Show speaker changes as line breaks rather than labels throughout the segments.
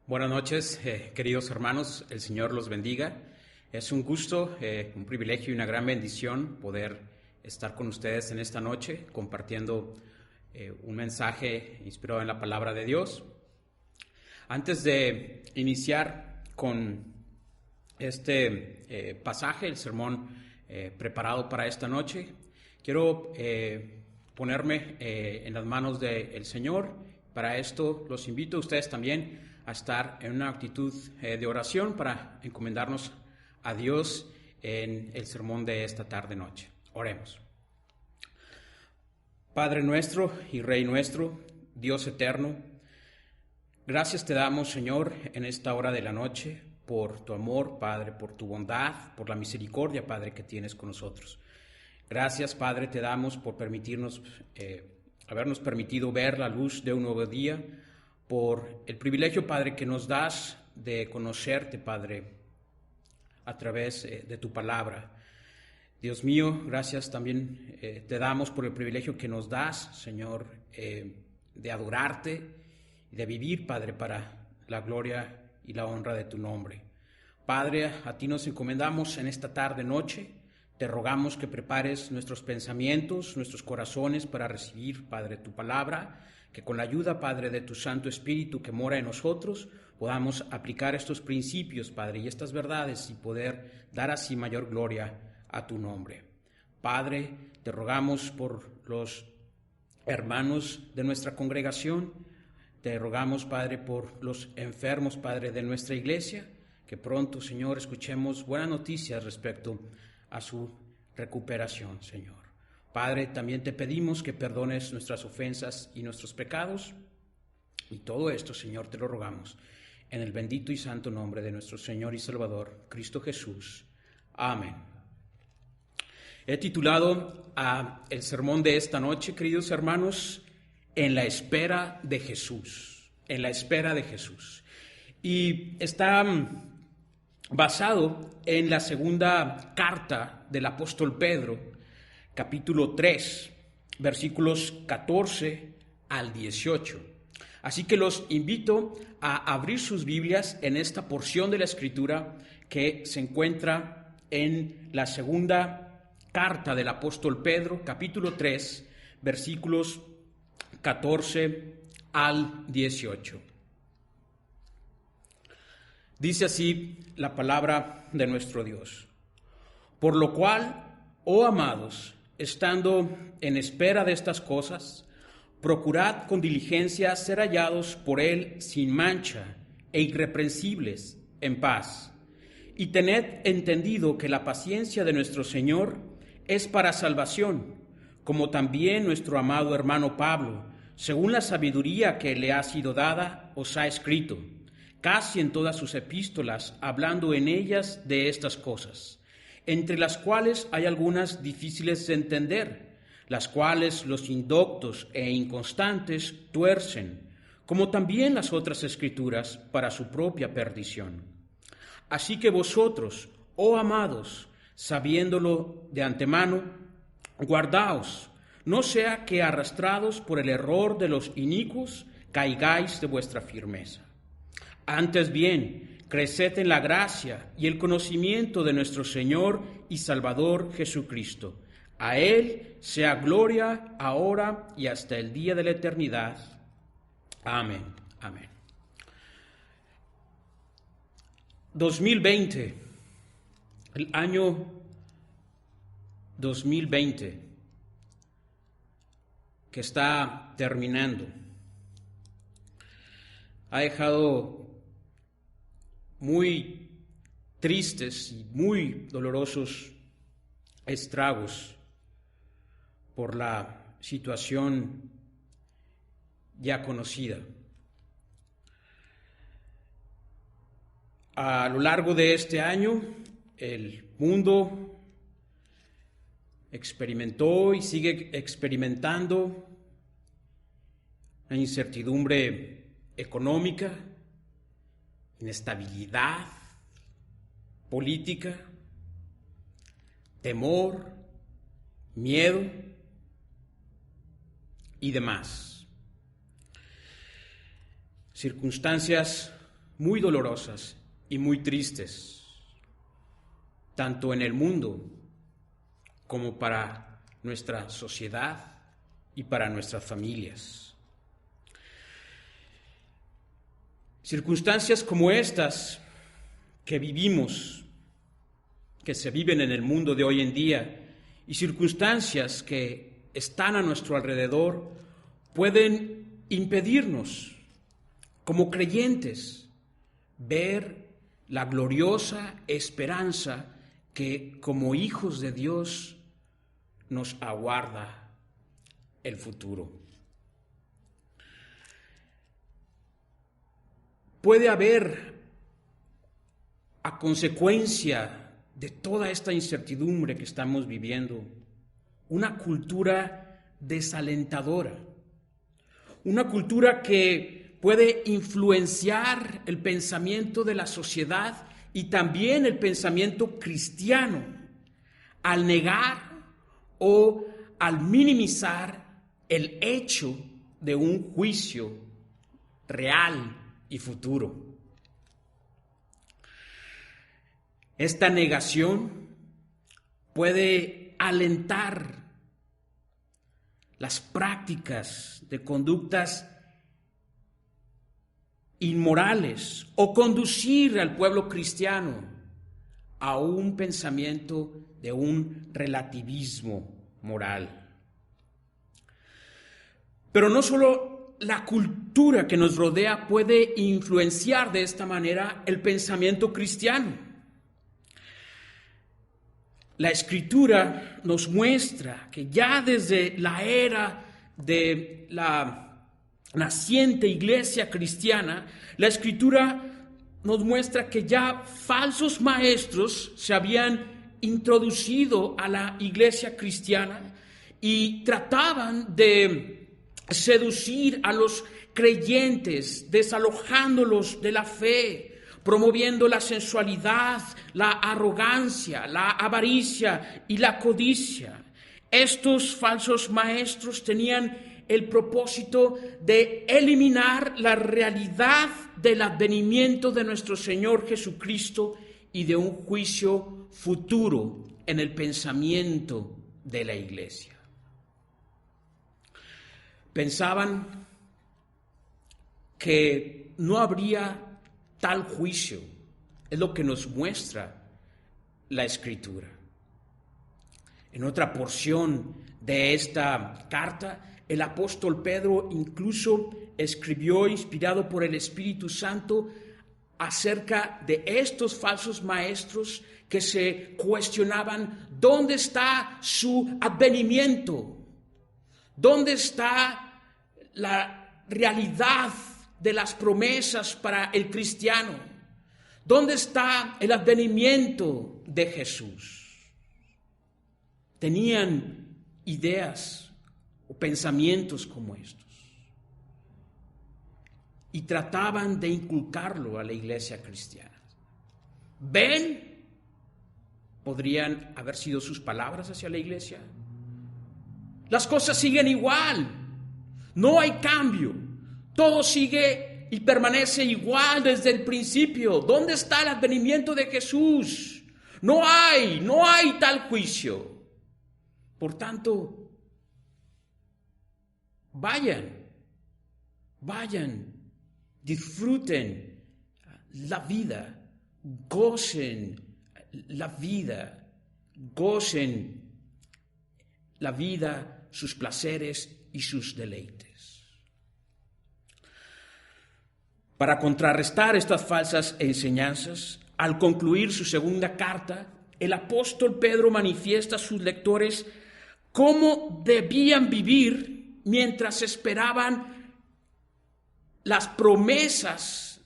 Buenas noches, queridos hermanos, el Señor los bendiga. Es un gusto, un privilegio y una gran bendición poder estar con ustedes en esta noche compartiendo un mensaje inspirado en la palabra de Dios. Antes de iniciar con este pasaje, el sermón preparado para esta noche, quiero ponerme en las manos del Señor. Para esto los invito a ustedes también a estar en una actitud de oración para encomendarnos a Dios en el sermón de esta tarde-noche. Oremos. Padre nuestro y Rey nuestro, Dios eterno, gracias te damos, Señor, en esta hora de la noche, por tu amor, Padre, por tu bondad, por la misericordia, Padre, que tienes con nosotros. Gracias, Padre, te damos por permitirnos, habernos permitido ver la luz de un nuevo día, por el privilegio, Padre, que nos das de conocerte, Padre, a través de tu palabra. Dios mío, gracias también te damos por el privilegio que nos das, Señor, de adorarte y de vivir, Padre, para la gloria y la honra de tu nombre. Padre, a ti nos encomendamos en esta tarde-noche. Te rogamos que prepares nuestros pensamientos, nuestros corazones para recibir, Padre, tu palabra, que con la ayuda, Padre, de tu Santo Espíritu que mora en nosotros, podamos aplicar estos principios, Padre, y estas verdades y poder dar así mayor gloria a tu nombre. Padre, te rogamos por los hermanos de nuestra congregación, te rogamos, Padre, por los enfermos, Padre, de nuestra iglesia, que pronto, Señor, escuchemos buenas noticias respecto a su recuperación, Señor. Padre, también te pedimos que perdones nuestras ofensas y nuestros pecados, y todo esto, Señor, te lo rogamos en el bendito y santo nombre de nuestro Señor y Salvador, Cristo Jesús. Amén. He titulado el sermón de esta noche, queridos hermanos, En la espera de Jesús. En la espera de Jesús. Y está basado en la segunda carta del apóstol Pedro, capítulo 3, versículos 14 al 18. Así que los invito a abrir sus Biblias en esta porción de la Escritura que se encuentra en la segunda carta del apóstol Pedro, capítulo 3, versículos 14 al 18. Dice así la palabra de nuestro Dios. Por lo cual, oh amados, estando en espera de estas cosas, procurad con diligencia ser hallados por Él sin mancha e irreprensibles en paz. Y tened entendido que la paciencia de nuestro Señor es para salvación, como también nuestro amado hermano Pablo, según la sabiduría que le ha sido dada, os ha escrito, casi en todas sus epístolas, hablando en ellas de estas cosas, entre las cuales hay algunas difíciles de entender, las cuales los indoctos e inconstantes tuercen, como también las otras escrituras, para su propia perdición. Así que vosotros, oh amados, sabiéndolo de antemano, guardaos, no sea que arrastrados por el error de los inicuos, caigáis de vuestra firmeza. Antes bien, creced en la gracia y el conocimiento de nuestro Señor y Salvador Jesucristo. A Él sea gloria ahora y hasta el día de la eternidad. Amén. Amén. 2020, el año 2020, que está terminando, ha dejado muy tristes y muy dolorosos estragos por la situación ya conocida. A lo largo de este año, el mundo experimentó y sigue experimentando la incertidumbre económica, inestabilidad política, temor, miedo y demás. Circunstancias muy dolorosas y muy tristes, tanto en el mundo como para nuestra sociedad y para nuestras familias. Circunstancias como estas que vivimos, que se viven en el mundo de hoy en día, y circunstancias que están a nuestro alrededor, pueden impedirnos, como creyentes, ver la gloriosa esperanza que como hijos de Dios nos aguarda el futuro. Puede haber, a consecuencia de toda esta incertidumbre que estamos viviendo, una cultura desalentadora, una cultura que puede influenciar el pensamiento de la sociedad y también el pensamiento cristiano, al negar o al minimizar el hecho de un juicio real y futuro. Esta negación puede alentar las prácticas de conductas inmorales o conducir al pueblo cristiano a un pensamiento de un relativismo moral. Pero no solo la cultura que nos rodea puede influenciar de esta manera el pensamiento cristiano. La Escritura nos muestra que ya desde la era de la naciente iglesia cristiana, la Escritura nos muestra que ya falsos maestros se habían introducido a la iglesia cristiana y trataban de seducir a los creyentes, desalojándolos de la fe, promoviendo la sensualidad, la arrogancia, la avaricia y la codicia. Estos falsos maestros tenían el propósito de eliminar la realidad del advenimiento de nuestro Señor Jesucristo y de un juicio futuro en el pensamiento de la iglesia. Pensaban que no habría tal juicio, es lo que nos muestra la Escritura. En otra porción de esta carta, el apóstol Pedro incluso escribió, inspirado por el Espíritu Santo, acerca de estos falsos maestros que se cuestionaban dónde está su advenimiento, dónde está la realidad de las promesas para el cristiano, dónde está el advenimiento de Jesús. Tenían ideas o pensamientos como estos y trataban de inculcarlo a la iglesia cristiana. ¿Ven? ¿Podrían haber sido sus palabras hacia la iglesia? Las cosas siguen igual, no hay cambio. Todo sigue y permanece igual desde el principio. ¿Dónde está el advenimiento de Jesús? No hay tal juicio. Por tanto, vayan, disfruten la vida, gocen la vida, sus placeres y sus deleites. Para contrarrestar estas falsas enseñanzas, al concluir su segunda carta, el apóstol Pedro manifiesta a sus lectores cómo debían vivir mientras esperaban las promesas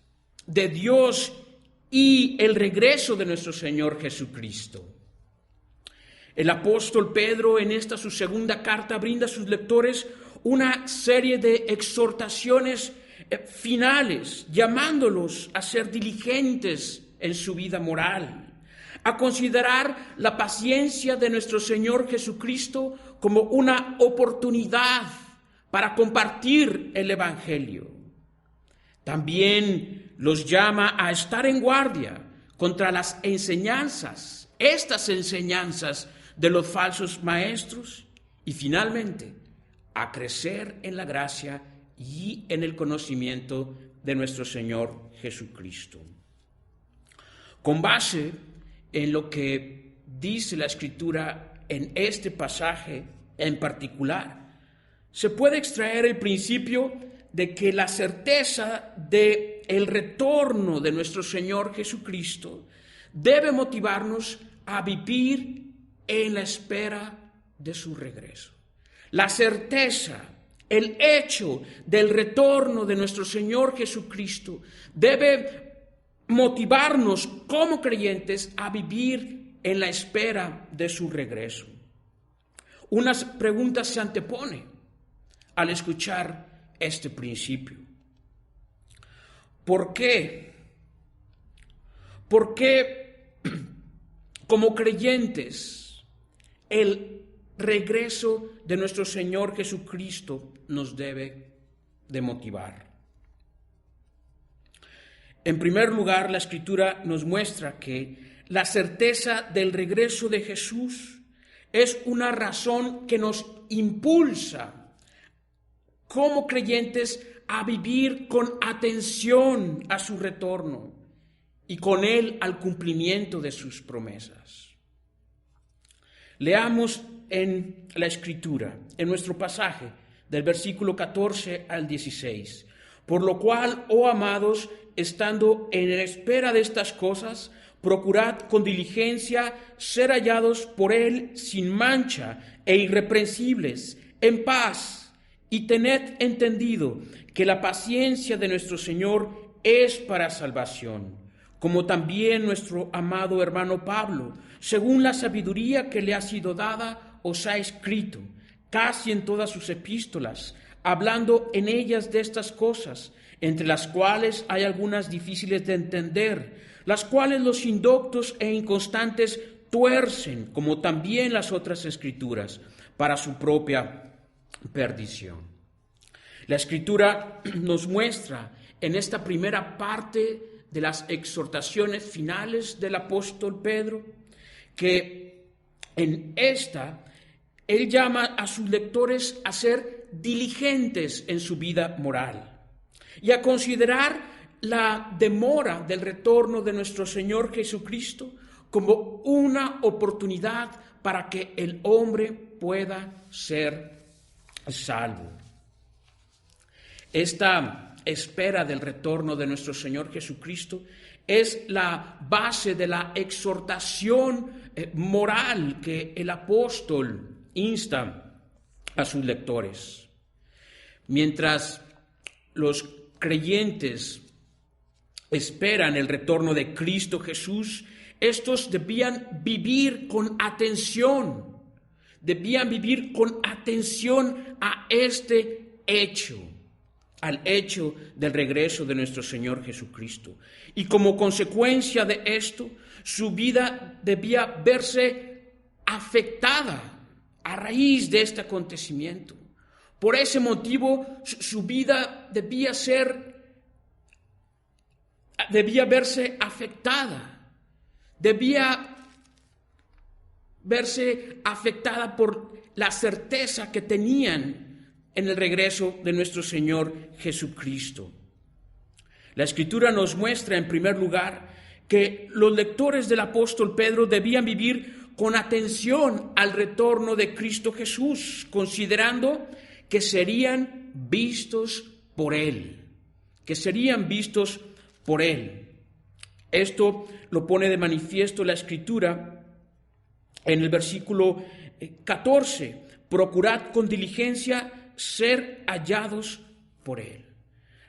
de Dios y el regreso de nuestro Señor Jesucristo. El apóstol Pedro, en esta su segunda carta, brinda a sus lectores una serie de exhortaciones finales, llamándolos a ser diligentes en su vida moral, a considerar la paciencia de nuestro Señor Jesucristo como una oportunidad para compartir el Evangelio. También los llama a estar en guardia contra las enseñanzas, estas enseñanzas de los falsos maestros, y finalmente a crecer en la gracia y en el conocimiento de nuestro Señor Jesucristo. Con base en lo que dice la Escritura en este pasaje en particular, se puede extraer el principio de que la certeza del retorno de nuestro Señor Jesucristo debe motivarnos a vivir en la espera de su regreso. La certeza, el hecho del retorno de nuestro Señor Jesucristo debe motivarnos como creyentes a vivir en la espera de su regreso. Una pregunta se antepone al escuchar este principio. ¿Por qué? ¿Por qué como creyentes el regreso de nuestro Señor Jesucristo nos debe de motivar? En primer lugar, la Escritura nos muestra que la certeza del regreso de Jesús es una razón que nos impulsa como creyentes a vivir con atención a su retorno y con él al cumplimiento de sus promesas. Leamos en la Escritura, en nuestro pasaje, del versículo 14 al 16. Por lo cual, oh amados, estando en espera de estas cosas, procurad con diligencia ser hallados por él sin mancha e irreprensibles, en paz. Y tened entendido que la paciencia de nuestro Señor es para salvación, como también nuestro amado hermano Pablo, según la sabiduría que le ha sido dada, os ha escrito, casi en todas sus epístolas, hablando en ellas de estas cosas, entre las cuales hay algunas difíciles de entender, las cuales los indoctos e inconstantes tuercen, como también las otras escrituras, para su propia perdición. La Escritura nos muestra en esta primera parte de las exhortaciones finales del apóstol Pedro que en esta él llama a sus lectores a ser diligentes en su vida moral y a considerar la demora del retorno de nuestro Señor Jesucristo como una oportunidad para que el hombre pueda ser salvo. Esta espera del retorno de nuestro Señor Jesucristo es la base de la exhortación moral que el apóstol insta a sus lectores. Mientras los creyentes esperan el retorno de Cristo Jesús, estos debían vivir con atención. Debían vivir con atención a este hecho, al hecho del regreso de nuestro Señor Jesucristo. Y como consecuencia de esto, su vida debía verse afectada a raíz de este acontecimiento. Por ese motivo, su vida debía verse afectada, debía verse afectada por la certeza que tenían en el regreso de nuestro Señor Jesucristo. La Escritura nos muestra en primer lugar que los lectores del apóstol Pedro debían vivir con atención al retorno de Cristo Jesús, considerando que serían vistos por Él, Esto lo pone de manifiesto la Escritura en el versículo 14, procurad con diligencia ser hallados por Él.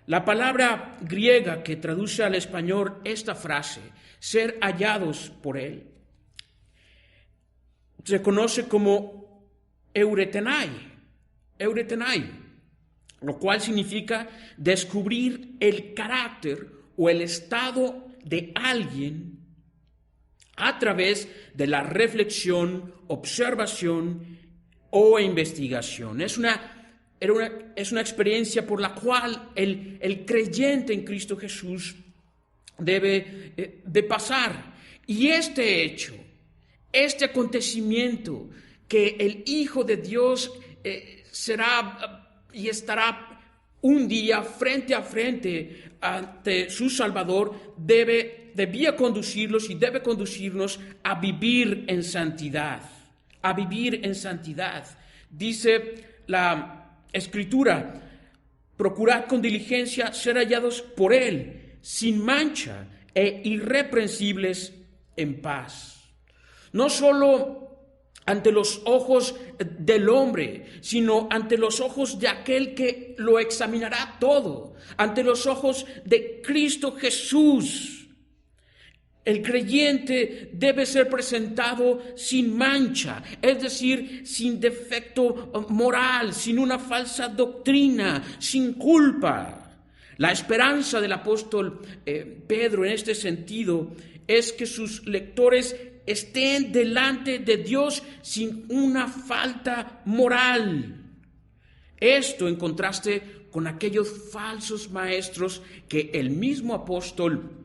La palabra griega que traduce al español esta frase, ser hallados por Él, se conoce como euretenai, lo cual significa descubrir el carácter o el estado de alguien a través de la reflexión, observación o investigación. Es una es una experiencia por la cual el creyente en Cristo Jesús debe de pasar. Y este hecho, este acontecimiento, que el Hijo de Dios será y estará un día frente a frente ante su Salvador, debía conducirlos y debe conducirnos a vivir en santidad, a vivir en santidad. Dice la Escritura: procurad con diligencia ser hallados por Él, sin mancha e irreprensibles en paz. No solo ante los ojos del hombre, sino ante los ojos de aquel que lo examinará todo, ante los ojos de Cristo Jesús. El creyente debe ser presentado sin mancha, es decir, sin defecto moral, sin una falsa doctrina, sin culpa. La esperanza del apóstol Pedro en este sentido es que sus lectores estén delante de Dios sin una falta moral. Esto en contraste con aquellos falsos maestros que el mismo apóstol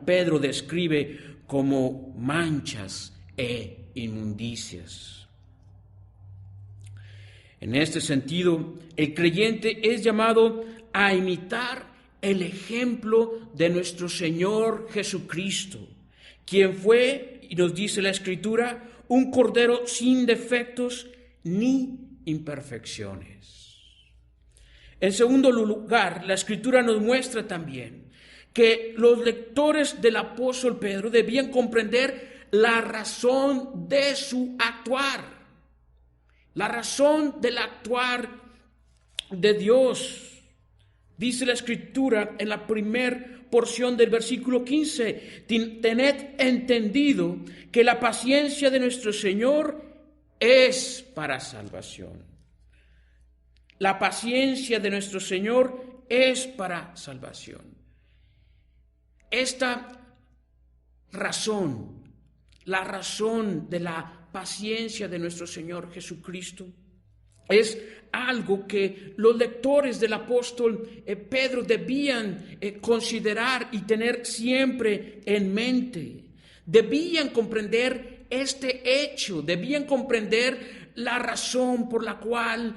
Pedro describe como manchas e inmundicias. En este sentido, el creyente es llamado a imitar el ejemplo de nuestro Señor Jesucristo, quien fue, y nos dice la Escritura, un cordero sin defectos ni imperfecciones. En segundo lugar, la Escritura nos muestra también que los lectores del apóstol Pedro debían comprender la razón de su actuar, la razón del actuar de Dios. Dice la Escritura en la primera porción del versículo 15: tened entendido que la paciencia de nuestro Señor es para salvación. La paciencia de nuestro Señor es para salvación. Esta razón, la razón de la paciencia de nuestro Señor Jesucristo, es algo que los lectores del apóstol Pedro debían considerar y tener siempre en mente. Debían comprender este hecho, debían comprender la razón por la cual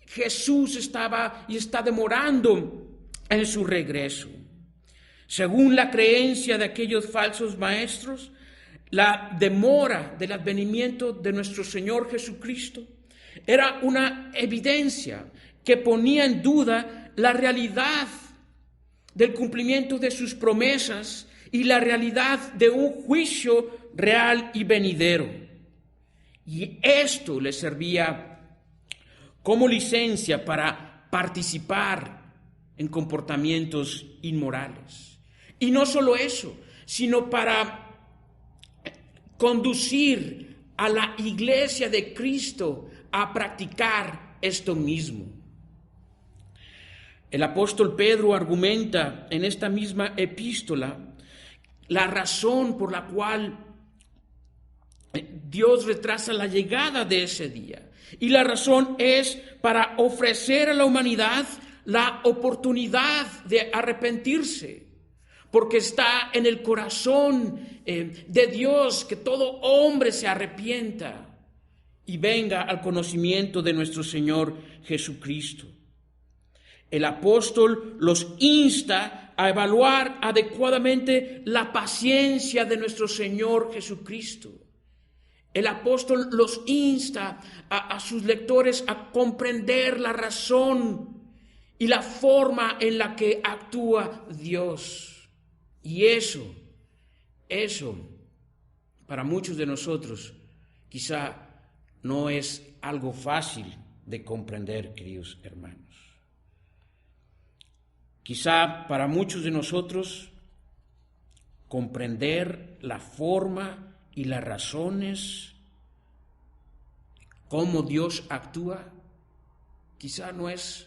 Jesús estaba y está demorando en su regreso. Según la creencia de aquellos falsos maestros, la demora del advenimiento de nuestro Señor Jesucristo era una evidencia que ponía en duda la realidad del cumplimiento de sus promesas y la realidad de un juicio real y venidero. Y esto le servía como licencia para participar en comportamientos inmorales. Y no solo eso, sino para conducir a la iglesia de Cristo a practicar esto mismo. El apóstol Pedro argumenta en esta misma epístola la razón por la cual Dios retrasa la llegada de ese día. Y la razón es para ofrecer a la humanidad la oportunidad de arrepentirse, porque está en el corazón de Dios que todo hombre se arrepienta y venga al conocimiento de nuestro Señor Jesucristo. El apóstol los insta a evaluar adecuadamente la paciencia de nuestro Señor Jesucristo. El apóstol los insta a sus lectores a comprender la razón y la forma en la que actúa Dios. Y eso, para muchos de nosotros, quizá no es algo fácil de comprender, queridos hermanos. Quizá para muchos de nosotros comprender la forma y las razones, cómo Dios actúa, quizá no es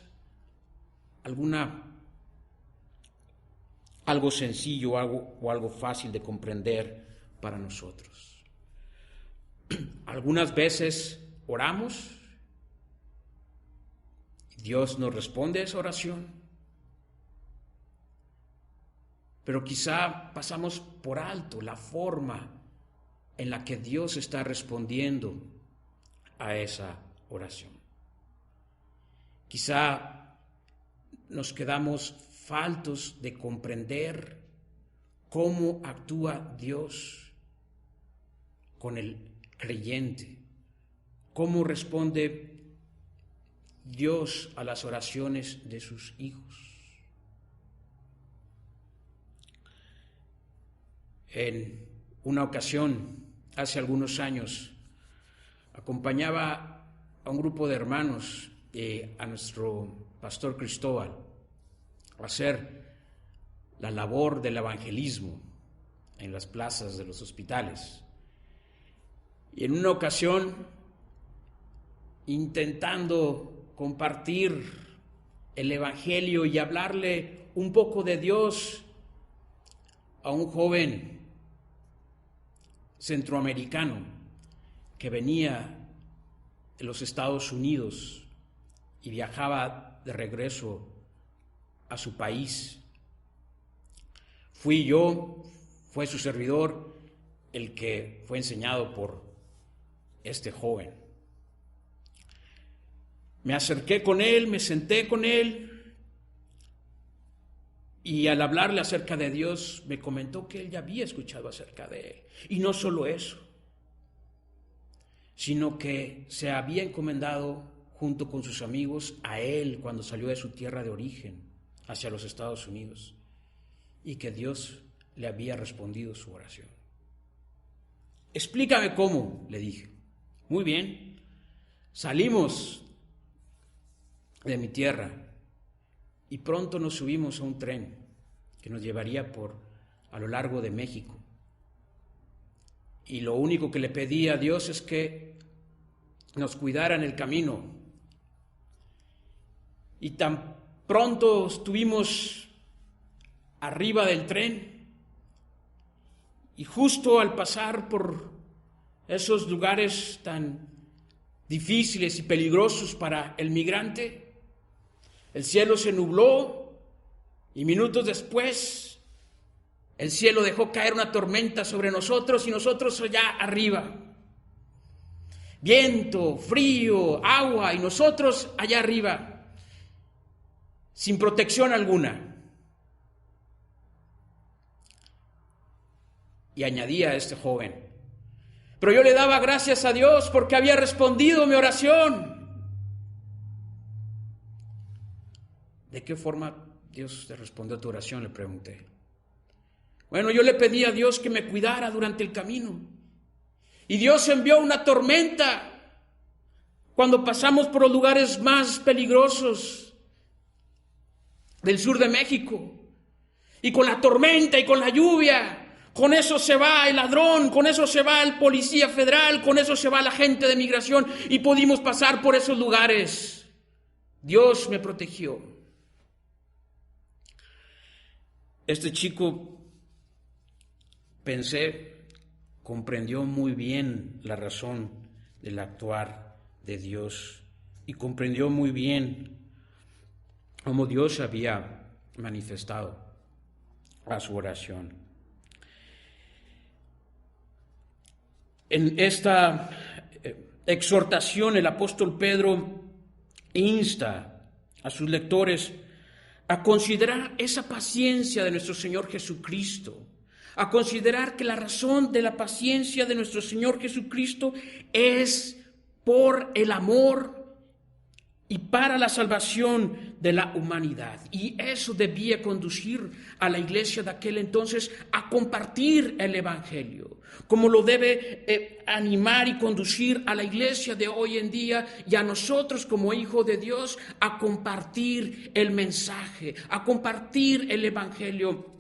algo sencillo o algo fácil de comprender para nosotros. Algunas veces oramos Dios nos responde a esa oración, pero quizá pasamos por alto la forma en la que Dios está respondiendo a esa oración. Quizá nos quedamos faltos de comprender cómo actúa Dios con el creyente, cómo responde Dios a las oraciones de sus hijos. En una ocasión, hace algunos años, acompañaba a un grupo de hermanos a nuestro pastor Cristóbal a hacer la labor del evangelismo en las plazas de los hospitales. Y en una ocasión, intentando compartir el evangelio y hablarle un poco de Dios a un joven centroamericano que venía de los Estados Unidos y viajaba de regreso a su país. Fue su servidor el que fue enseñado por este joven. Me acerqué con él, me senté con él y al hablarle acerca de Dios me comentó que él ya había escuchado acerca de él. Y no solo eso, sino que se había encomendado junto con sus amigos a él cuando salió de su tierra de origen hacia los Estados Unidos y que Dios le había respondido su oración. Explícame cómo, le dije. Muy bien, salimos de mi tierra y pronto nos subimos a un tren que nos llevaría a lo largo de México. Y lo único que le pedí a Dios es que nos cuidara en el camino. Y tan pronto estuvimos arriba del tren y justo al pasar por esos lugares tan difíciles y peligrosos para el migrante, el cielo se nubló y minutos después el cielo dejó caer una tormenta sobre nosotros y nosotros allá arriba. Viento, frío, agua y nosotros allá arriba, sin protección alguna. Y añadía a este joven, pero yo le daba gracias a Dios porque había respondido mi oración. ¿De qué forma Dios te respondió a tu oración?, le pregunté. Bueno, yo le pedí a Dios que me cuidara durante el camino. Y Dios envió una tormenta cuando pasamos por los lugares más peligrosos del sur de México. Y con la tormenta y con la lluvia, con eso se va el ladrón, con eso se va el policía federal, con eso se va la gente de migración y pudimos pasar por esos lugares. Dios me protegió. Este chico, pensé, comprendió muy bien la razón del actuar de Dios y comprendió muy bien cómo Dios había manifestado a su oración. En esta exhortación el apóstol Pedro insta a sus lectores a considerar esa paciencia de nuestro Señor Jesucristo, a considerar que la razón de la paciencia de nuestro Señor Jesucristo es por el amor y para la salvación de la humanidad. Y eso debía conducir a la iglesia de aquel entonces a compartir el evangelio, como lo debe animar y conducir a la iglesia de hoy en día y a nosotros como hijos de Dios a compartir el mensaje, a compartir el evangelio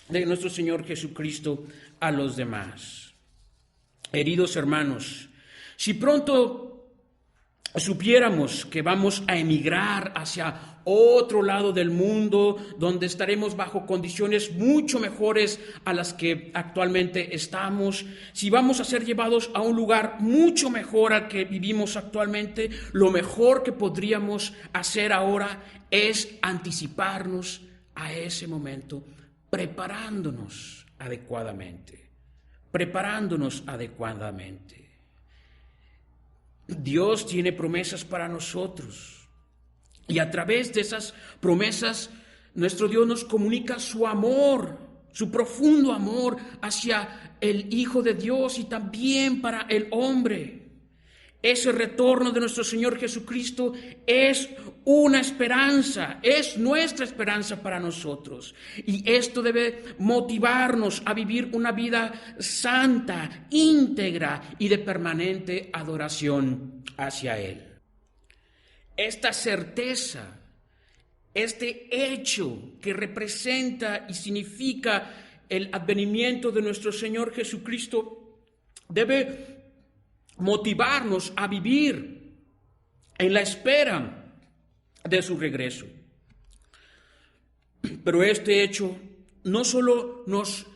de nuestro Señor Jesucristo a los demás. Queridos hermanos, si pronto supiéramos que vamos a emigrar hacia otro lado del mundo, donde estaremos bajo condiciones mucho mejores a las que actualmente estamos, si vamos a ser llevados a un lugar mucho mejor al que vivimos actualmente, lo mejor que podríamos hacer ahora es anticiparnos a ese momento, preparándonos adecuadamente. Dios tiene promesas para nosotros y a través de esas promesas nuestro Dios nos comunica su amor, su profundo amor hacia el Hijo de Dios y también para el hombre. Ese retorno de nuestro Señor Jesucristo es una esperanza, es nuestra esperanza para nosotros. Y esto debe motivarnos a vivir una vida santa, íntegra y de permanente adoración hacia Él. Esta certeza, este hecho que representa y significa el advenimiento de nuestro Señor Jesucristo debe motivarnos a vivir en la espera de su regreso. Pero este hecho no solo nos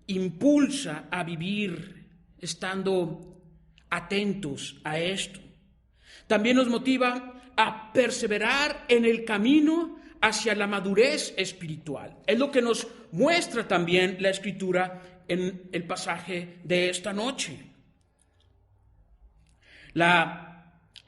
impulsa a vivir estando atentos a esto, también nos motiva a perseverar en el camino hacia la madurez espiritual. Es lo que nos muestra también la Escritura en el pasaje de esta noche. La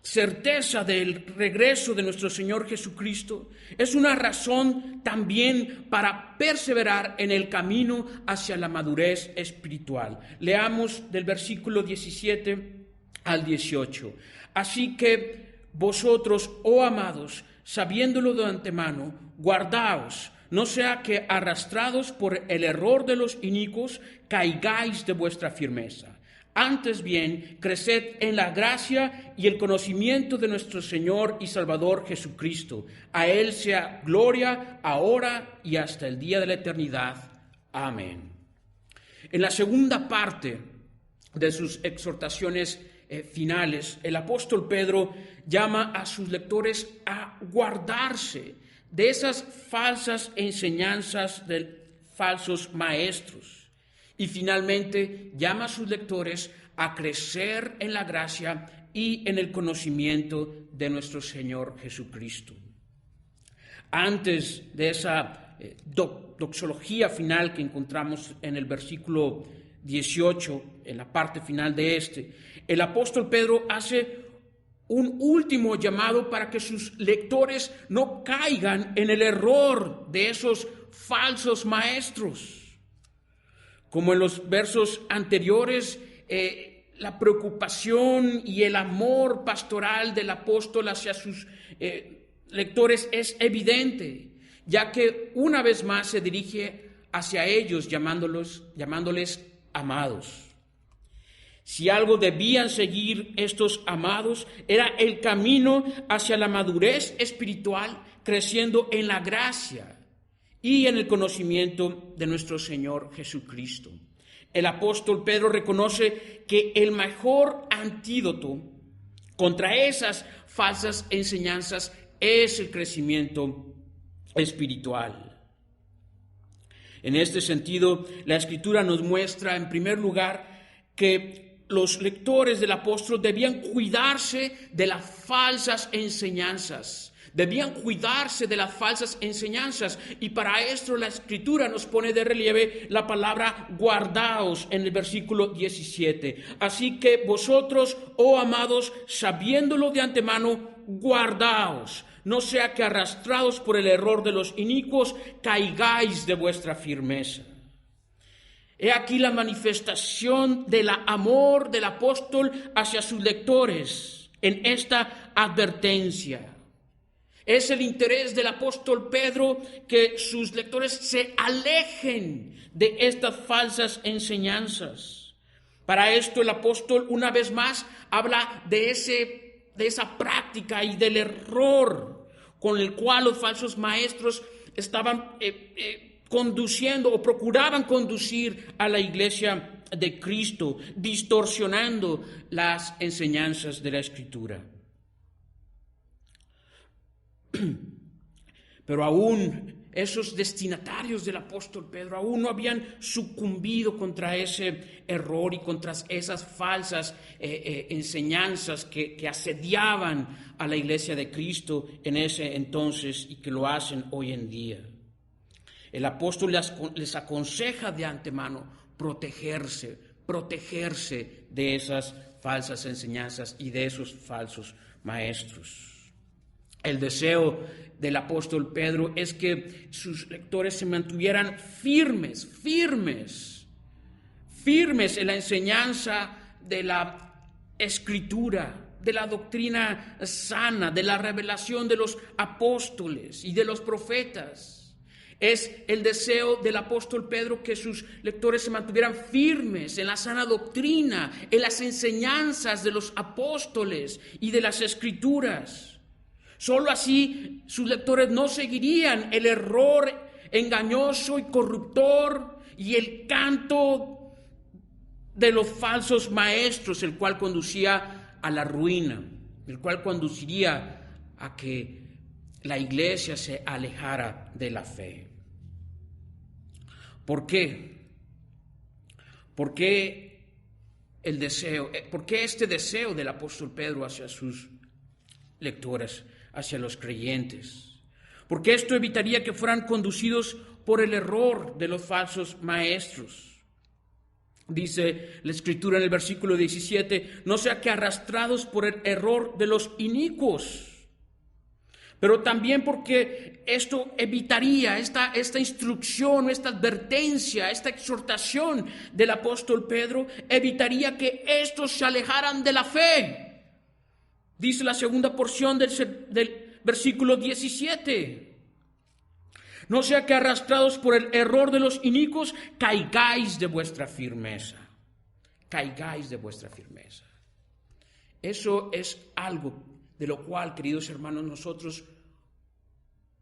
certeza del regreso de nuestro Señor Jesucristo es una razón también para perseverar en el camino hacia la madurez espiritual. Leamos del versículo 17 al 18. Así que vosotros, oh amados, sabiéndolo de antemano, guardaos, no sea que arrastrados por el error de los inicuos, caigáis de vuestra firmeza. Antes bien, creced en la gracia y el conocimiento de nuestro Señor y Salvador Jesucristo. A Él sea gloria, ahora y hasta el día de la eternidad. Amén. En la segunda parte de sus exhortaciones finales, el apóstol Pedro llama a sus lectores a guardarse de esas falsas enseñanzas de falsos maestros. Y finalmente llama a sus lectores a crecer en la gracia y en el conocimiento de nuestro Señor Jesucristo. Antes de esa doxología final que encontramos en el versículo 18, en la parte final de el apóstol Pedro hace un último llamado para que sus lectores no caigan en el error de esos falsos maestros. Como en los versos anteriores, la preocupación y el amor pastoral del apóstol hacia sus lectores es evidente, ya que una vez más se dirige hacia ellos llamándoles amados. Si algo debían seguir estos amados, era el camino hacia la madurez espiritual, creciendo en la gracia y en el conocimiento de nuestro Señor Jesucristo. El apóstol Pedro reconoce que el mejor antídoto contra esas falsas enseñanzas es el crecimiento espiritual. En este sentido, la Escritura nos muestra, en primer lugar, que los lectores del apóstol debían cuidarse de las falsas enseñanzas. Debían cuidarse de las falsas enseñanzas, y para esto la Escritura nos pone de relieve la palabra guardaos en el versículo 17. Así que vosotros, oh amados, sabiéndolo de antemano, guardaos, no sea que arrastrados por el error de los inicuos, caigáis de vuestra firmeza. He aquí la manifestación del amor del apóstol hacia sus lectores en esta advertencia. Es el interés del apóstol Pedro que sus lectores se alejen de estas falsas enseñanzas. Para esto el apóstol una vez más habla de esa práctica y del error con el cual los falsos maestros estaban conduciendo o procuraban conducir a la iglesia de Cristo, distorsionando las enseñanzas de la Escritura. Pero aún esos destinatarios del apóstol Pedro aún no habían sucumbido contra ese error y contra esas falsas enseñanzas que asediaban a la iglesia de Cristo en ese entonces y que lo hacen hoy en día. El apóstol les aconseja de antemano protegerse de esas falsas enseñanzas y de esos falsos maestros. El deseo del apóstol Pedro es que sus lectores se mantuvieran firmes en la enseñanza de la Escritura, de la doctrina sana, de la revelación de los apóstoles y de los profetas. Es el deseo del apóstol Pedro que sus lectores se mantuvieran firmes en la sana doctrina, en las enseñanzas de los apóstoles y de las Escrituras. Solo así sus lectores no seguirían el error engañoso y corruptor y el canto de los falsos maestros, el cual conducía a la ruina, el cual conduciría a que la iglesia se alejara de la fe. ¿Por qué? ¿Por qué este deseo del apóstol Pedro hacia sus lectores, hacia los creyentes? Porque esto evitaría que fueran conducidos por el error de los falsos maestros. Dice la Escritura en el versículo 17, no sea que arrastrados por el error de los inicuos. Pero también porque esto evitaría esta instrucción, esta advertencia, esta exhortación del apóstol Pedro, evitaría que estos se alejaran de la fe. Dice la segunda porción del versículo 17. No sea que arrastrados por el error de los inicuos, caigáis de vuestra firmeza. Caigáis de vuestra firmeza. Eso es algo de lo cual, queridos hermanos, nosotros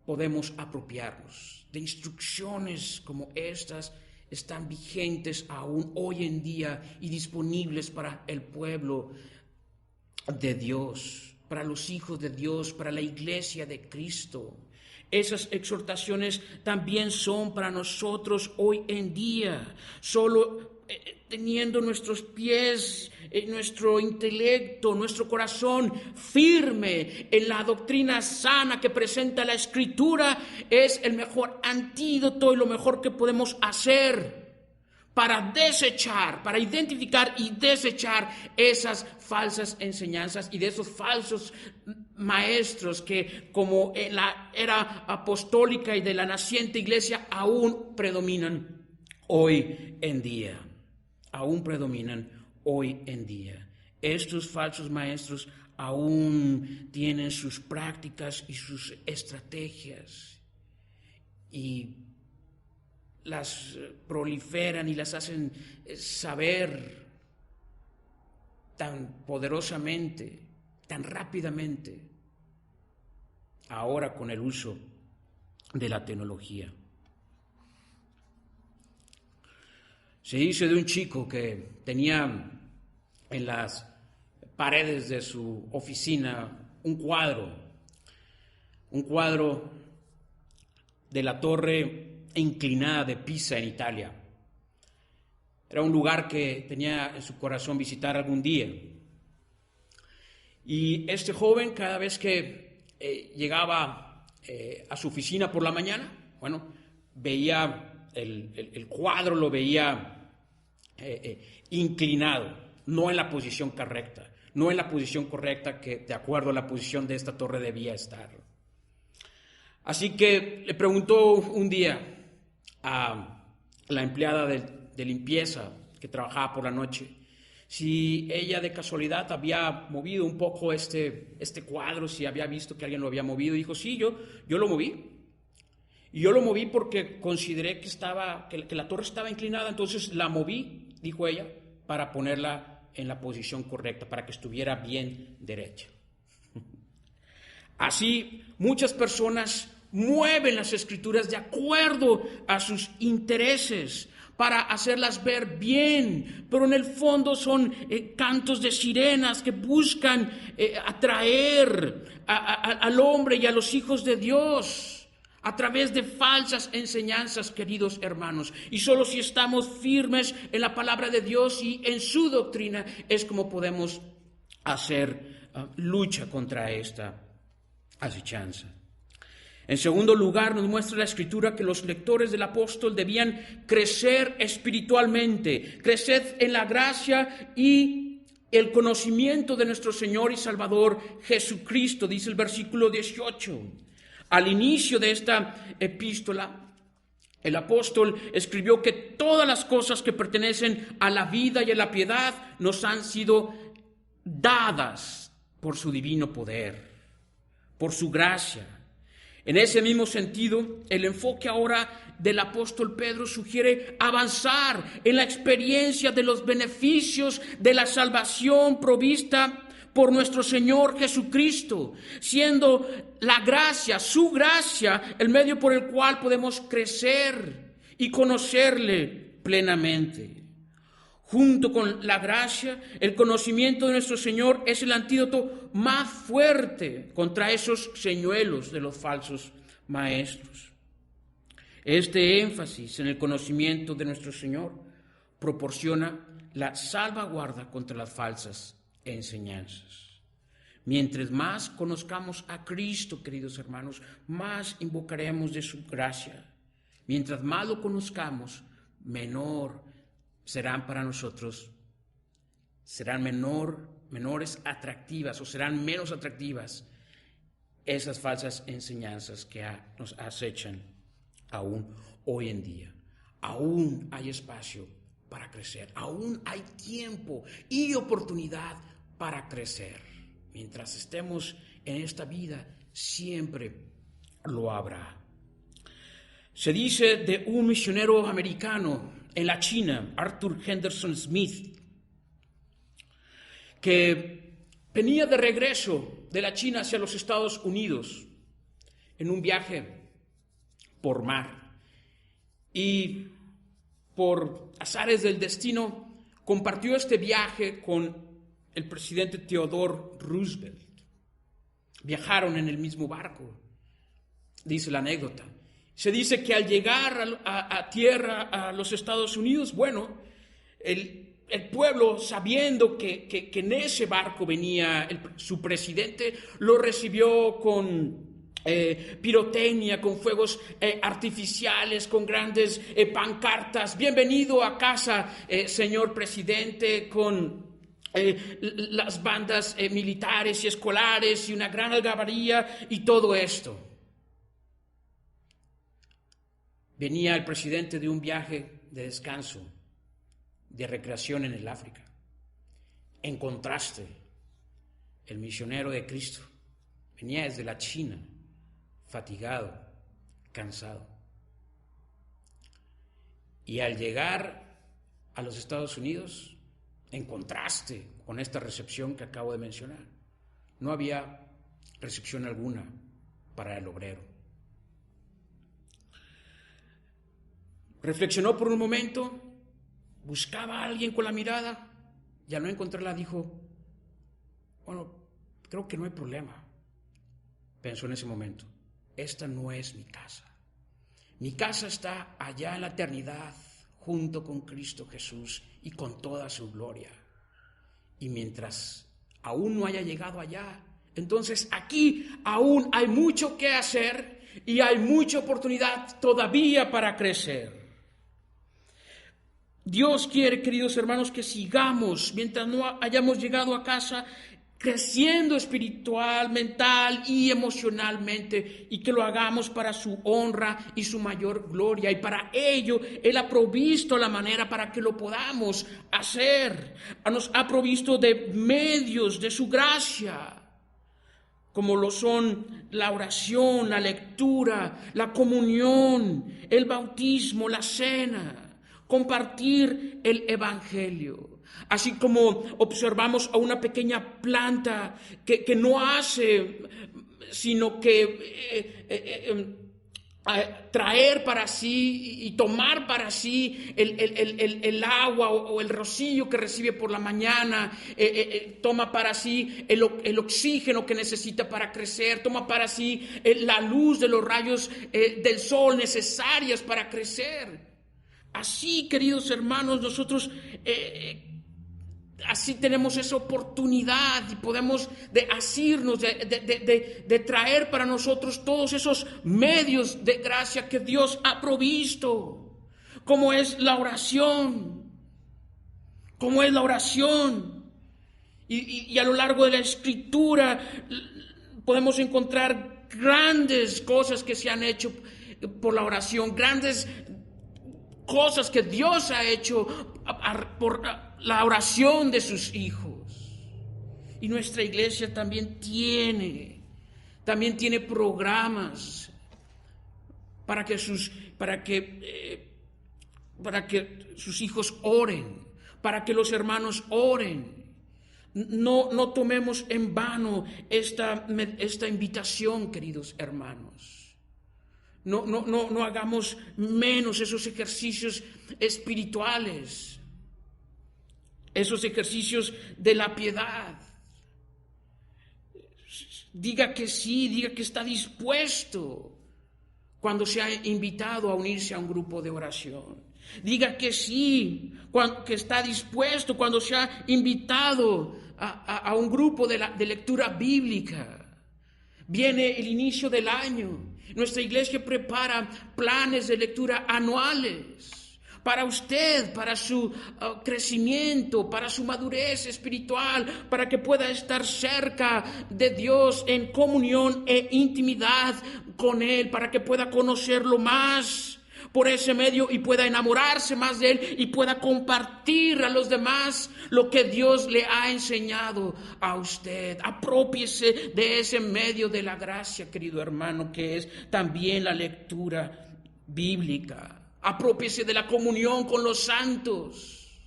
podemos apropiarnos. De instrucciones como estas están vigentes aún hoy en día y disponibles para el pueblo de Dios, para los hijos de Dios, para la iglesia de Cristo. Esas exhortaciones también son para nosotros hoy en día. Solo teniendo nuestros pies, nuestro intelecto, nuestro corazón firme en la doctrina sana que presenta la Escritura, es el mejor antídoto y lo mejor que podemos hacer para desechar, para identificar y desechar esas falsas enseñanzas y de esos falsos maestros que, como en la era apostólica y de la naciente iglesia, aún predominan hoy en día. Aún predominan hoy en día. Estos falsos maestros aún tienen sus prácticas y sus estrategias y las proliferan y las hacen saber tan poderosamente, tan rápidamente, ahora con el uso de la tecnología. Se dice de un chico que tenía en las paredes de su oficina un cuadro de la torre inclinada de Pisa en Italia. Era un lugar que tenía en su corazón visitar algún día. Y este joven, cada vez que llegaba a su oficina por la mañana, veía el cuadro, lo veía inclinado, no en la posición correcta, que de acuerdo a la posición de esta torre debía estar. Así que le preguntó un día a la empleada de limpieza que trabajaba por la noche si ella de casualidad había movido un poco este cuadro, si había visto que alguien lo había movido. Y dijo, sí, yo lo moví. Y yo lo moví porque consideré que la torre estaba inclinada, entonces la moví, dijo ella, para ponerla en la posición correcta, para que estuviera bien derecha. Así, muchas personas mueven las Escrituras de acuerdo a sus intereses para hacerlas ver bien, pero en el fondo son cantos de sirenas que buscan atraer al hombre y a los hijos de Dios a través de falsas enseñanzas, queridos hermanos. Y solo si estamos firmes en la palabra de Dios y en su doctrina es como podemos hacer lucha contra esta acechanza. En segundo lugar, nos muestra la Escritura que los lectores del apóstol debían crecer espiritualmente, crecer en la gracia y el conocimiento de nuestro Señor y Salvador Jesucristo, dice el versículo 18. Al inicio de esta epístola, el apóstol escribió que todas las cosas que pertenecen a la vida y a la piedad nos han sido dadas por su divino poder, por su gracia. En ese mismo sentido, el enfoque ahora del apóstol Pedro sugiere avanzar en la experiencia de los beneficios de la salvación provista por nuestro Señor Jesucristo, siendo la gracia, su gracia, el medio por el cual podemos crecer y conocerle plenamente. Junto con la gracia, el conocimiento de nuestro Señor es el antídoto más fuerte contra esos señuelos de los falsos maestros. Este énfasis en el conocimiento de nuestro Señor proporciona la salvaguarda contra las falsas enseñanzas. Mientras más conozcamos a Cristo, queridos hermanos, más invocaremos de su gracia. Mientras más lo conozcamos, menores atractivas o serán menos atractivas esas falsas enseñanzas que nos acechan aún hoy en día. Aún hay espacio para crecer, aún hay tiempo y oportunidad para crecer. Mientras estemos en esta vida, siempre lo habrá. Se dice de un misionero americano en la China, Arthur Henderson Smith, que venía de regreso de la China hacia los Estados Unidos en un viaje por mar y por azares del destino compartió este viaje con el presidente Theodore Roosevelt. Viajaron en el mismo barco, dice la anécdota. Se dice que al llegar a tierra, a los Estados Unidos, el pueblo, sabiendo que en ese barco venía su presidente, lo recibió con pirotecnia, con fuegos artificiales, con grandes pancartas. Bienvenido a casa, señor presidente, con las bandas militares y escolares y una gran algarabía y todo esto. Venía el presidente de un viaje de descanso, de recreación en el África. En contraste, el misionero de Cristo venía desde la China, fatigado, cansado. Y al llegar a los Estados Unidos, en contraste con esta recepción que acabo de mencionar, no había recepción alguna para el obrero. Reflexionó por un momento, buscaba a alguien con la mirada y al no encontrarla dijo, creo que no hay problema. Pensó en ese momento, esta no es mi casa. Mi casa está allá en la eternidad, junto con Cristo Jesús y con toda su gloria. Y mientras aún no haya llegado allá, entonces aquí aún hay mucho que hacer y hay mucha oportunidad todavía para crecer. Dios quiere, queridos hermanos, que sigamos, mientras no hayamos llegado a casa, creciendo espiritual, mental y emocionalmente, y que lo hagamos para su honra y su mayor gloria. Y para ello, Él ha provisto la manera para que lo podamos hacer. Nos ha provisto de medios de su gracia, como lo son la oración, la lectura, la comunión, el bautismo, la cena, compartir el evangelio. Así como observamos a una pequeña planta que no hace sino que traer para sí y tomar para sí el agua o el rocío que recibe por la mañana, toma para sí el oxígeno que necesita para crecer, toma para sí la luz de los rayos del sol necesarias para crecer. Así, queridos hermanos, nosotros así tenemos esa oportunidad y podemos de asirnos, de traer para nosotros todos esos medios de gracia que Dios ha provisto, como es la oración, y a lo largo de la Escritura podemos encontrar grandes cosas que se han hecho por la oración, grandes cosas que Dios ha hecho por la oración de sus hijos. Y nuestra iglesia también tiene programas para que sus hijos oren, para que los hermanos oren. No tomemos en vano esta invitación, queridos hermanos. No hagamos menos esos ejercicios espirituales, esos ejercicios de la piedad. Diga que sí, diga que está dispuesto cuando sea invitado a unirse a un grupo de oración. Diga que sí, que está dispuesto cuando sea invitado a un grupo de lectura bíblica. Viene el inicio del año. Nuestra iglesia prepara planes de lectura anuales para usted, para su crecimiento, para su madurez espiritual, para que pueda estar cerca de Dios en comunión e intimidad con Él, para que pueda conocerlo más por ese medio y pueda enamorarse más de Él y pueda compartir a los demás lo que Dios le ha enseñado a usted. Aprópiese de ese medio de la gracia, querido hermano, que es también la lectura bíblica. Aprópiese de la comunión con los santos.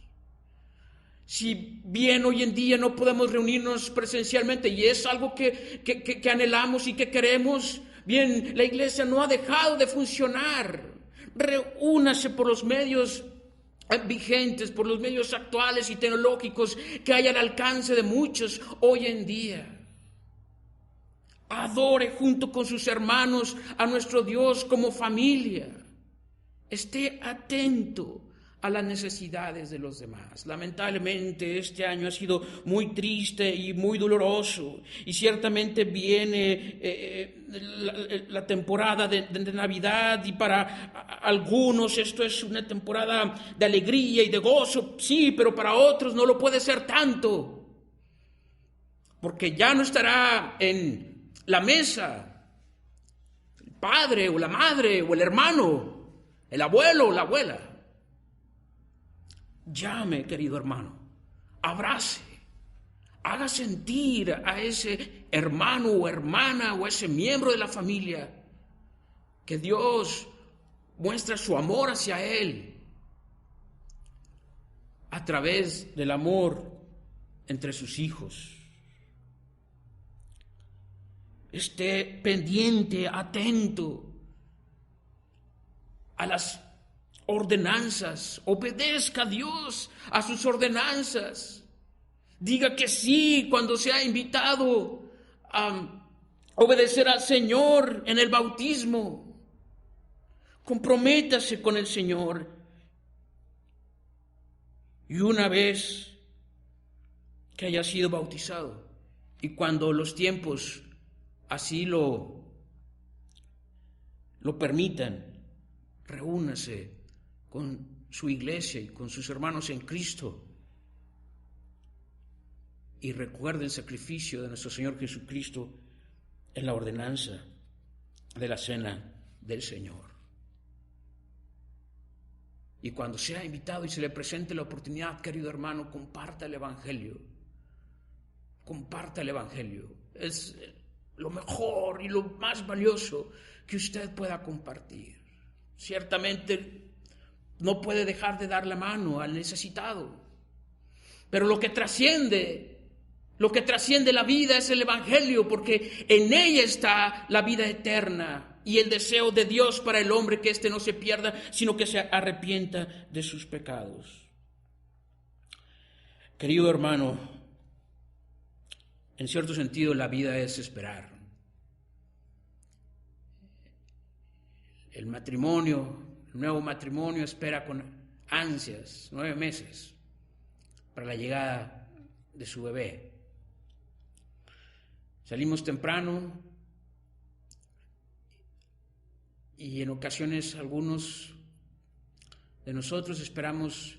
Si bien hoy en día no podemos reunirnos presencialmente y es algo que anhelamos y que queremos, bien, la iglesia no ha dejado de funcionar. Reúnase por los medios vigentes, por los medios actuales y tecnológicos que hay al alcance de muchos hoy en día. Adore junto con sus hermanos a nuestro Dios como familia. Esté atento a las necesidades de los demás. Lamentablemente este año ha sido muy triste y muy doloroso, y ciertamente viene la temporada de Navidad, y para algunos esto es una temporada de alegría y de gozo, sí, pero para otros no lo puede ser tanto, porque ya no estará en la mesa el padre o la madre o el hermano, el abuelo o la abuela. Llame, querido hermano, abrace, haga sentir a ese hermano o hermana o a ese miembro de la familia que Dios muestra su amor hacia él a través del amor entre sus hijos. Esté pendiente, atento a las ordenanzas, obedezca a Dios, a sus ordenanzas. Diga que sí cuando sea invitado a obedecer al Señor en el bautismo. Comprométase con el Señor. Y una vez que haya sido bautizado, y cuando los tiempos así lo permitan, reúnase con su iglesia y con sus hermanos en Cristo y recuerde el sacrificio de nuestro Señor Jesucristo en la ordenanza de la cena del Señor. Y cuando sea invitado y se le presente la oportunidad, querido hermano, comparta el Evangelio. Comparta el Evangelio. Es lo mejor y lo más valioso que usted pueda compartir. Ciertamente no puede dejar de dar la mano al necesitado, pero lo que trasciende Lo que trasciende la vida es el Evangelio, porque en ella está la vida eterna y el deseo de Dios para el hombre, que éste no se pierda, sino que se arrepienta de sus pecados. Querido hermano, en cierto sentido la vida es esperar. El nuevo matrimonio espera con ansias 9 meses para la llegada de su bebé. Salimos temprano y en ocasiones algunos de nosotros esperamos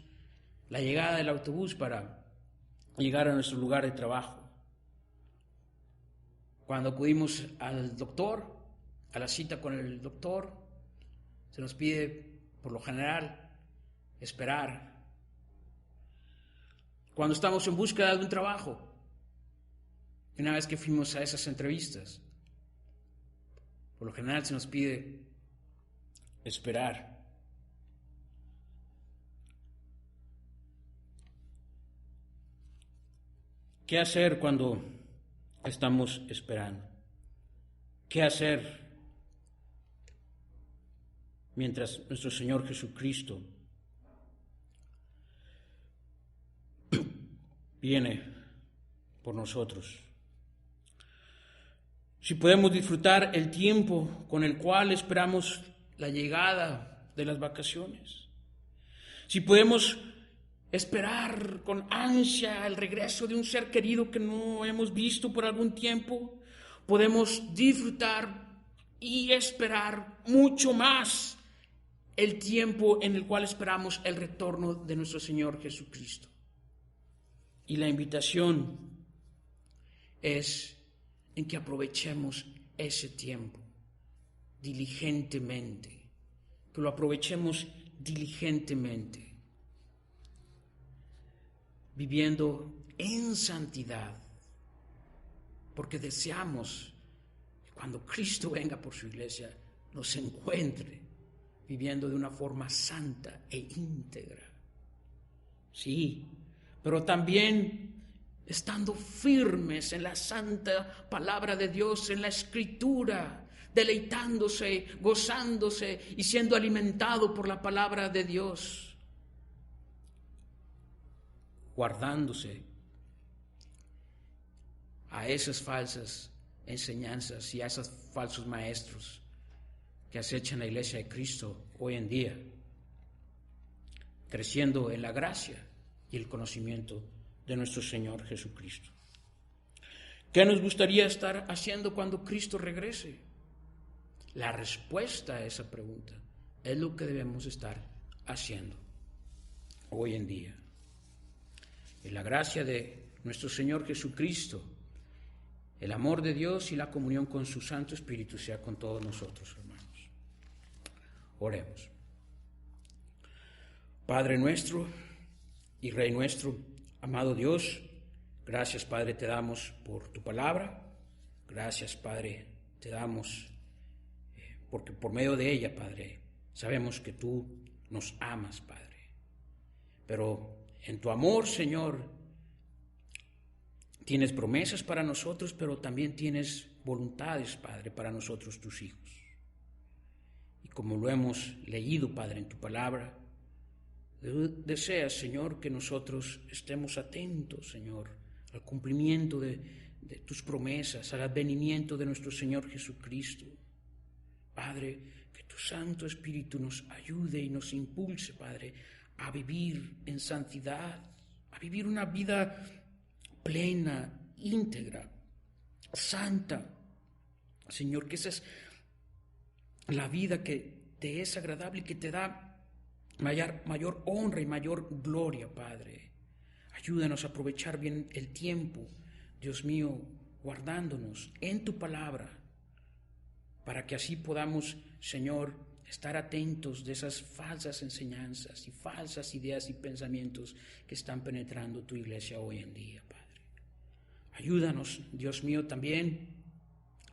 la llegada del autobús para llegar a nuestro lugar de trabajo. Cuando acudimos al doctor, a la cita con el doctor, se nos pide, por lo general, esperar. Cuando estamos en búsqueda de un trabajo, una vez que fuimos a esas entrevistas, por lo general se nos pide esperar. ¿Qué hacer cuando estamos esperando? ¿Qué hacer mientras nuestro Señor Jesucristo viene por nosotros? Si podemos disfrutar el tiempo con el cual esperamos la llegada de las vacaciones, si podemos esperar con ansia el regreso de un ser querido que no hemos visto por algún tiempo, podemos disfrutar y esperar mucho más el tiempo en el cual esperamos el retorno de nuestro Señor Jesucristo. Y la invitación es en que aprovechemos ese tiempo diligentemente, que lo aprovechemos diligentemente, viviendo en santidad, porque deseamos que cuando Cristo venga por su iglesia nos encuentre viviendo de una forma santa e íntegra. Sí, pero también estando firmes en la santa palabra de Dios, en la Escritura, deleitándose, gozándose y siendo alimentado por la palabra de Dios, guardándose a esas falsas enseñanzas y a esos falsos maestros que acechan la iglesia de Cristo hoy en día, creciendo en la gracia y el conocimiento de nuestro Señor Jesucristo. ¿Qué nos gustaría estar haciendo cuando Cristo regrese? La respuesta a esa pregunta es lo que debemos estar haciendo hoy en día. Y la gracia de nuestro Señor Jesucristo, el amor de Dios y la comunión con su Santo Espíritu sea con todos nosotros, hermanos. Oremos. Padre nuestro y Rey nuestro, amado Dios, gracias, Padre, te damos por tu palabra. Gracias, Padre, te damos porque por medio de ella, Padre, sabemos que tú nos amas, Padre. Pero en tu amor, Señor, tienes promesas para nosotros, pero también tienes voluntades, Padre, para nosotros, tus hijos. Y como lo hemos leído, Padre, en tu palabra, deseas, Señor, que nosotros estemos atentos, Señor, al cumplimiento de tus promesas, al advenimiento de nuestro Señor Jesucristo. Padre, que tu Santo Espíritu nos ayude y nos impulse, Padre, a vivir en santidad, a vivir una vida plena, íntegra, santa. Señor, que esa es la vida que te es agradable y que te da mayor honra y mayor gloria, Padre. Ayúdanos a aprovechar bien el tiempo, Dios mío, guardándonos en tu palabra, para que así podamos, Señor, estar atentos de esas falsas enseñanzas y falsas ideas y pensamientos que están penetrando tu iglesia hoy en día, Padre. Ayúdanos, Dios mío, también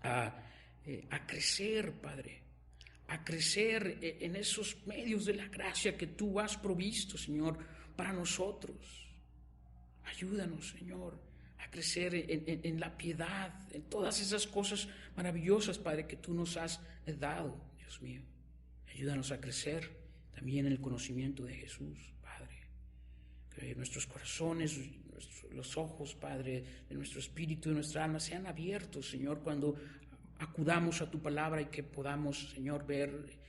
a crecer, Padre, a crecer en esos medios de la gracia que tú has provisto, Señor, para nosotros. Ayúdanos, Señor, a crecer en la piedad, en todas esas cosas maravillosas, Padre, que tú nos has dado, Dios mío. Ayúdanos a crecer también en el conocimiento de Jesús, Padre. Que nuestros corazones, los ojos, Padre, de nuestro espíritu, de nuestra alma sean abiertos, Señor, cuando acudamos a tu palabra y que podamos, Señor, ver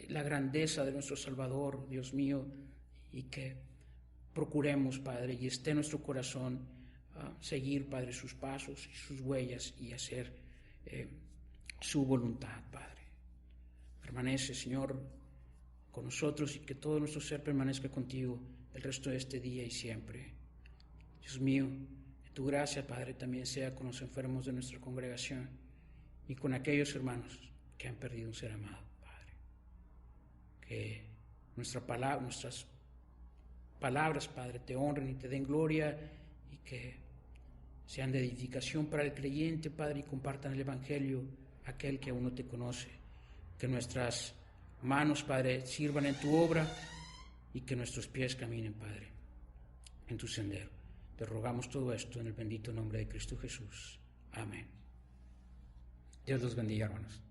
la grandeza de nuestro Salvador, Dios mío, y que procuremos, Padre, y esté en nuestro corazón seguir, Padre, sus pasos y sus huellas y hacer su voluntad, Padre. Permanece, Señor, con nosotros y que todo nuestro ser permanezca contigo el resto de este día y siempre. Dios mío, que tu gracia, Padre, también sea con los enfermos de nuestra congregación y con aquellos hermanos que han perdido un ser amado, Padre. Que nuestras palabras, Padre, te honren y te den gloria y que sean de edificación para el creyente, Padre, y compartan el Evangelio a aquel que aún no te conoce. Que nuestras manos, Padre, sirvan en tu obra y que nuestros pies caminen, Padre, en tu sendero. Te rogamos todo esto en el bendito nombre de Cristo Jesús. Amén. Dios los bendiga, hermanos.